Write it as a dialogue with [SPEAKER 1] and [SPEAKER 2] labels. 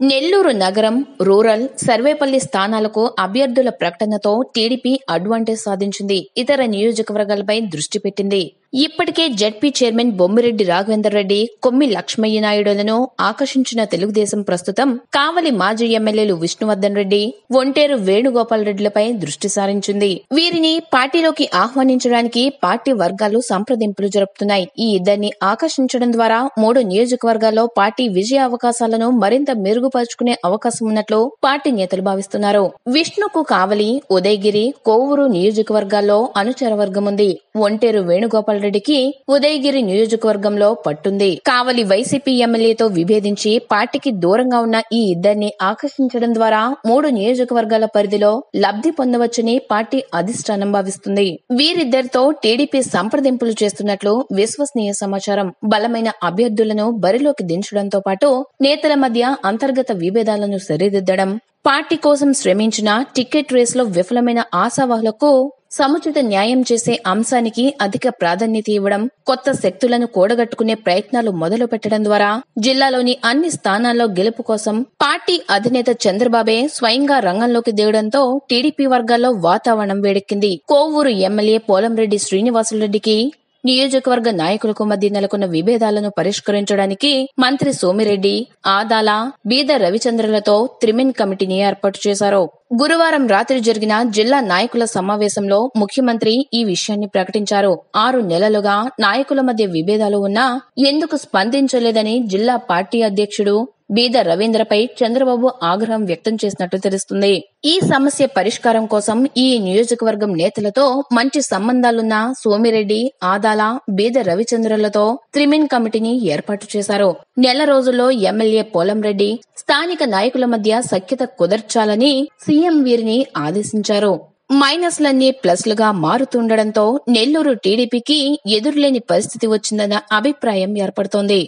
[SPEAKER 1] నెల్లూరు నగరం, రూరల్, సర్వేపల్లి స్థానాలకు అభ్యర్థుల ప్రకటనతో టీడీపీ అడ్వాంటేజ్ సాధించింది. ఇతర నియోజకవర్గాలపై దృష్టి పెట్టింది. ఇప్పటికే జెడ్పీ చైర్మన్ బొమ్మిరెడ్డి రాఘవేందర్ రెడ్డి, కొమ్మి లక్ష్మయ్య నాయుడులను ఆకర్షించిన తెలుగుదేశం ప్రస్తుతం కావలి మాజీ ఎమ్మెల్యేలు విష్ణువర్ధన్ రెడ్డి, ఒంటేరు వేణుగోపాల్ రెడ్డిలపై దృష్టి సారించింది. వీరిని పార్టీలోకి ఆహ్వానించడానికి పార్టీ వర్గాలు సంప్రదింపులు జరుపుతున్నాయి. ఈ ఇద్దరిని ఆకర్షించడం ద్వారా 3 నియోజకవర్గాల్లో పార్టీ విజయ అవకాశాలను మరింత మెరుగుపరుచుకునే అవకాశం ఉన్నట్లు పార్టీ నేతలు భావిస్తున్నారు. విష్ణుకు కావలి, ఉదయగిరి, కోవూరు నియోజకవర్గాల్లో అనుచర వర్గం ఉంది. ఒంటేరు వేణుగోపాల్ రెడ్డికి ఉదయగిరి నియోజకవర్గంలో పట్టుంది. కావలి వైసీపీ ఎమ్మెల్యేతో విభేదించి పార్టీకి దూరంగా ఉన్న ఈ ఇద్దరిని ఆకర్షించడం ద్వారా 3 నియోజకవర్గాల పరిధిలో లబ్ధి పొందవచ్చని పార్టీ అధిష్టానం భావిస్తుంది. వీరిద్దరితో టీడీపీ సంప్రదింపులు చేస్తున్నట్లు విశ్వసనీయ సమాచారం. బలమైన అభ్యర్థులను బరిలోకి దించడంతో పాటు నేతల మధ్య అంతర్గత విభేదాలను సరిదిద్దడం, పార్టీ కోసం శ్రమించిన టికెట్ రేసులో విఫలమైన ఆశావాహులకు సముచిత న్యాయం చేసే అంశానికి అధిక ప్రాధాన్యత ఇవ్వడం, కొత్త శక్తులను కూడగట్టుకునే ప్రయత్నాలు మొదలు పెట్టడం ద్వారా జిల్లాలోని అన్ని స్థానాల్లో గెలుపు కోసం పార్టీ అధినేత చంద్రబాబే స్వయంగా రంగంలోకి దిగడంతో టీడీపీ వర్గాల్లో వాతావరణం వేడెక్కింది. కోవూరు ఎమ్మెల్యే పోలంరెడ్డి శ్రీనివాసులరెడ్డికి నియోజకవర్గ నాయకులకు మధ్య నెలకొన్న విభేదాలను పరిష్కరించడానికి మంత్రి సోమిరెడ్డి, ఆదాల, బీద రవిచంద్రలతో త్రిమెన్ కమిటీని ఏర్పాటు చేశారు. గురువారం రాత్రి జరిగిన జిల్లా నాయకుల సమావేశంలో ముఖ్యమంత్రి ఈ విషయాన్ని ప్రకటించారు. 6 నెలలుగా నాయకుల మధ్య విభేదాలు ఉన్నా ఎందుకు స్పందించలేదని జిల్లా పార్టీ అధ్యక్షుడు బీద రవీంద్రపై చంద్రబాబు ఆగ్రహం వ్యక్తం చేసినట్టు తెలుస్తుంది. ఈ సమస్య పరిష్కారం కోసం ఈ నియోజకవర్గం నేతలతో మంచి సంబంధాలున్న సోమిరెడ్డి, ఆదాల, బీద రవిచంద్రలతో త్రిమెన్ కమిటీని ఏర్పాటు చేశారు. నెల రోజుల్లో ఎమ్మెల్యే పోలంరెడ్డి స్థానిక నాయకుల మధ్య సఖ్యత కుదర్చాలని సీఎం వీరిని ఆదేశించారు. మైనస్లన్నీ ప్లస్లుగా మారుతుండటంతో నెల్లూరు టీడీపీకి ఎదురులేని పరిస్థితి వచ్చిందన్న అభిప్రాయం ఏర్పడుతోంది.